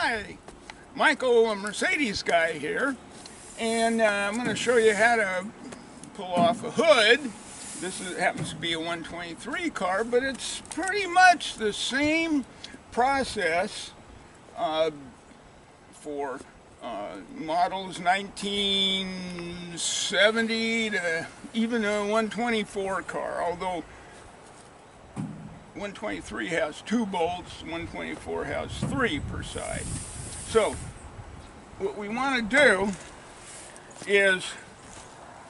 Hi, Michael, a Mercedes guy here, and I'm going to show you how to pull off a hood. Happens to be a 123 car, but it's pretty much the same process for models 1970 to even a 124 car, although 123 has 2 bolts, 124 has 3 per side. So what we want to do is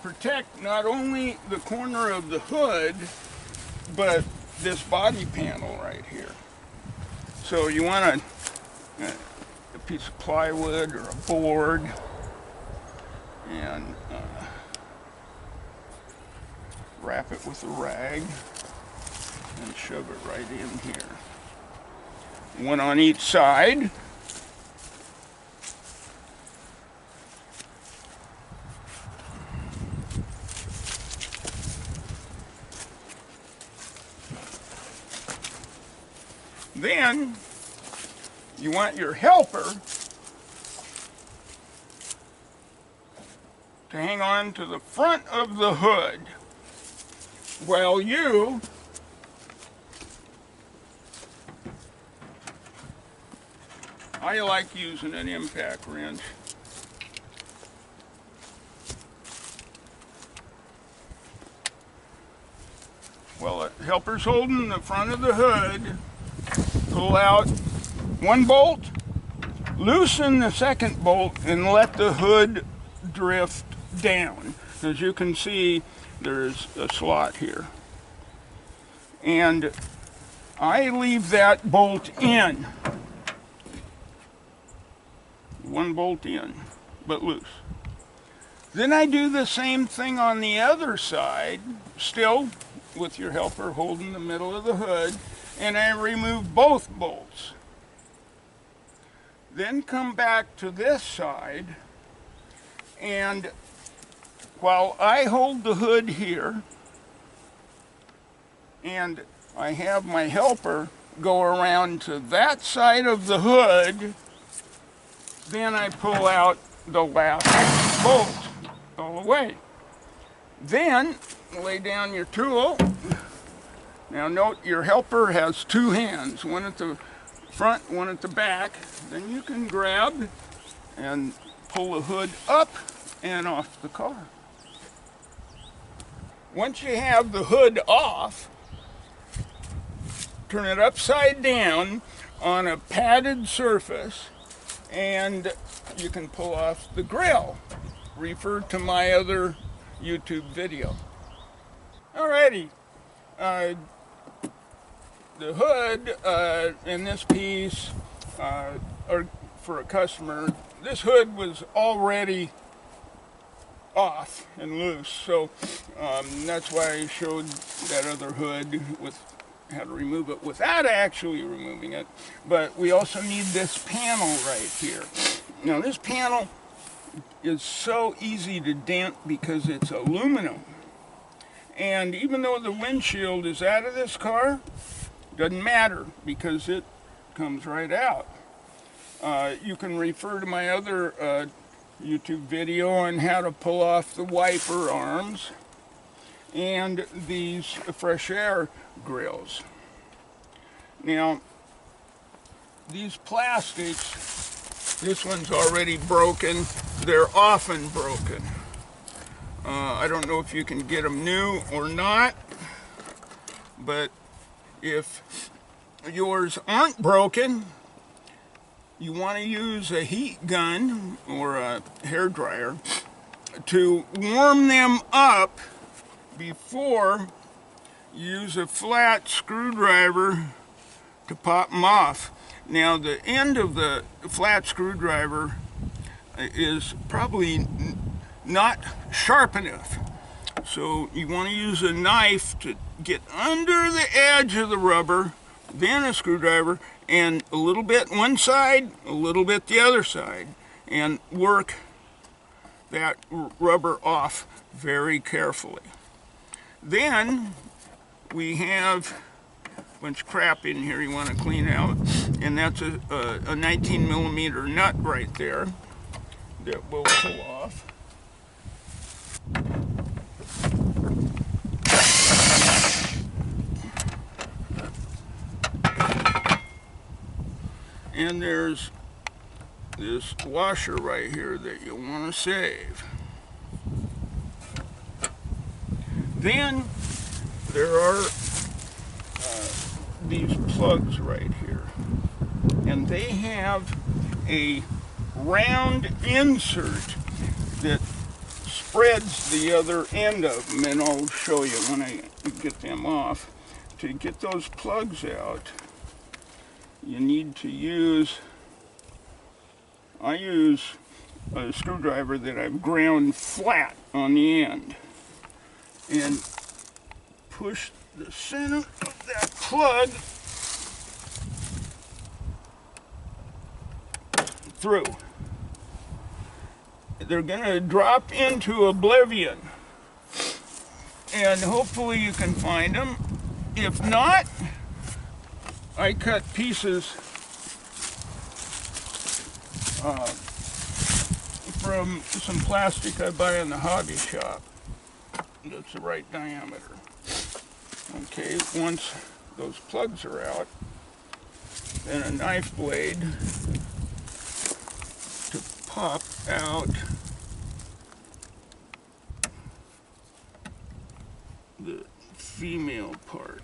protect not only the corner of the hood, but this body panel right here. So you want a piece of plywood or a board, and wrap it with a rag and shove it right in here. One on each side. Then you want your helper to hang on to the front of the hood while I like using an impact wrench. Well, the helper's holding the front of the hood. Pull out one bolt, loosen the second bolt, and let the hood drift down. As you can see, there's a slot here. And I leave that bolt in. One bolt in, but loose. Then I do the same thing on the other side, still with your helper holding the middle of the hood, and I remove both bolts. Then come back to this side, and while I hold the hood here, and I have my helper go around to that side of the hood, then I pull out the last bolt all the way. Then lay down your tool. Now note your helper has 2 hands, one at the front, one at the back. Then you can grab and pull the hood up and off the car. Once you have the hood off, turn it upside down on a padded surface, and you can pull off the grill. Refer to my other YouTube video. Alrighty. The hood in this piece, or for a customer, this hood was already off and loose, so that's why I showed that other hood with how to remove it without actually removing it. But we also need this panel right here. Now this panel is so easy to dent because it's aluminum, and even though the windshield is out of this car, doesn't matter because it comes right out. You can refer to my other YouTube video on how to pull off the wiper arms and these fresh air grills. Now, these plastics, this one's already broken. They're often broken. I don't know if you can get them new or not, but if yours aren't broken, you want to use a heat gun or a hair dryer to warm them up before you use a flat screwdriver to pop them off. Now the end of the flat screwdriver is probably not sharp enough, so you want to use a knife to get under the edge of the rubber, then a screwdriver, and a little bit one side, a little bit the other side, and work that rubber off very carefully. Then we have bunch of crap in here you want to clean out. And that's a 19 millimeter nut right there that we'll pull off. And there's this washer right here that you want to save. Then there are these plugs right here, and they have a round insert that spreads the other end of them, and I'll show you when I get them off. To get those plugs out, you need to use, I use a screwdriver that I've ground flat on the end, and push the center of that plug through. They're going to drop into oblivion, and hopefully you can find them. If not, I cut pieces from some plastic I buy in the hobby shop. That's the right diameter. Okay, once those plugs are out, then a knife blade to pop out the female part.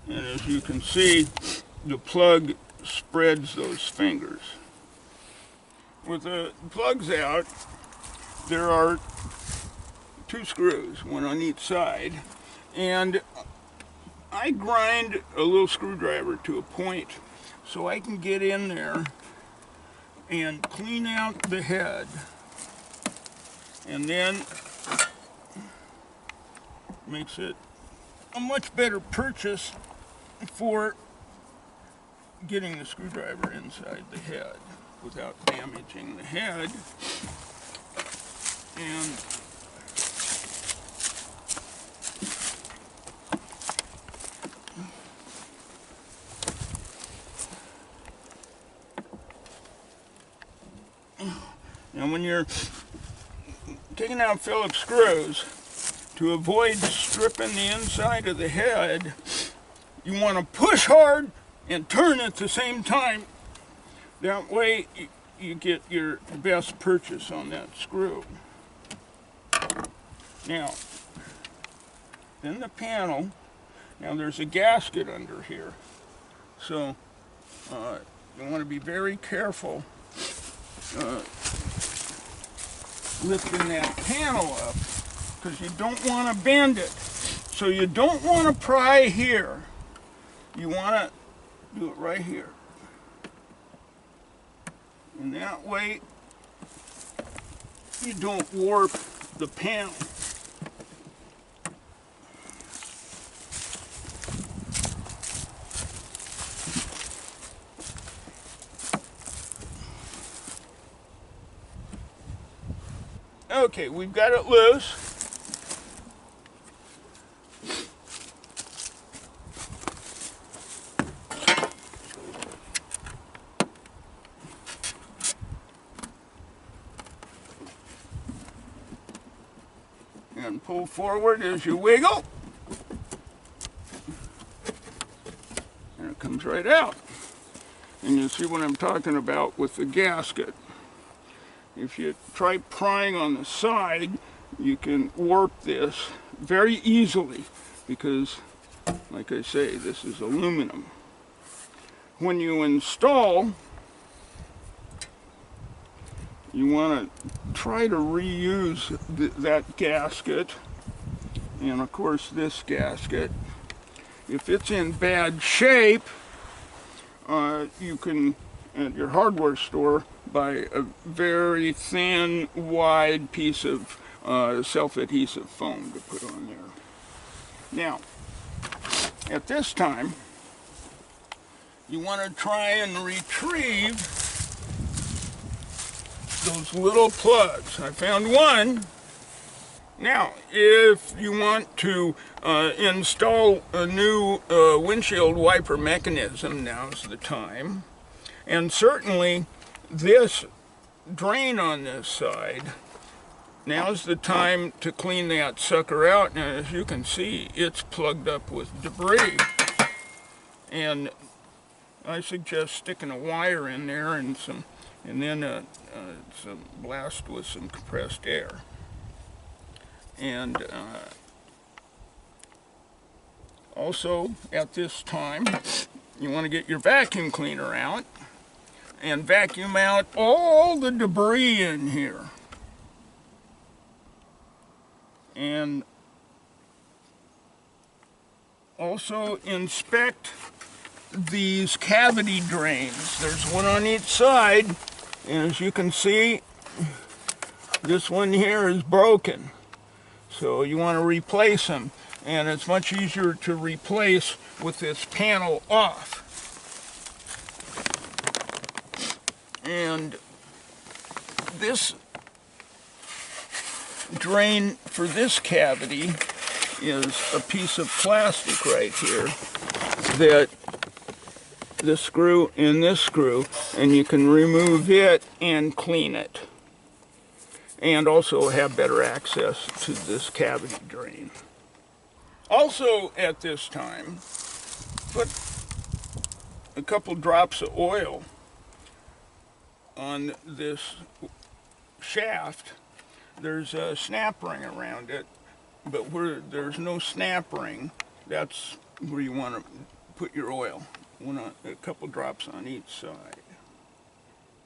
And as you can see, the plug spreads those fingers. With the plugs out, there are two screws, one on each side, and I grind a little screwdriver to a point so I can get in there and clean out the head, and then makes it a much better purchase for getting the screwdriver inside the head without damaging the head. And now when you're taking out Phillips screws, to avoid stripping the inside of the head, you want to push hard and turn at the same time. That way you get your best purchase on that screw. Now, then the panel, now there's a gasket under here. So you want to be very careful lifting that panel up, because you don't want to bend it. So you don't want to pry here. You want to do it right here. And that way you don't warp the panel. Okay, we've got it loose. And pull forward as you wiggle. And it comes right out. And you see what I'm talking about with the gasket. If you try prying on the side, you can warp this very easily because, like I say, this is aluminum. When you install, you want to try to reuse that gasket, and of course this gasket. If it's in bad shape, you can, at your hardware store, buy a very thin, wide piece of self-adhesive foam to put on there. Now, at this time, you want to try and retrieve those little plugs. I found one Now, if you want to install a new windshield wiper mechanism, now's the time. And certainly this drain on this side, now's the time to clean that sucker out. And as you can see, it's plugged up with debris. And I suggest sticking a wire in there and then some blast with some compressed air. And also at this time, you want to get your vacuum cleaner out and vacuum out all the debris in here. And also inspect these cavity drains. There's one on each side, and as you can see, this one here is broken. So you want to replace them, and it's much easier to replace with this panel off. And this drain for this cavity is a piece of plastic right here, that the screw and this screw, and you can remove it and clean it, and also have better access to this cavity drain. Also at this time, put a couple drops of oil on this shaft. There's a snap ring around it, but where there's no snap ring, that's where you want to put your oil. A couple drops on each side.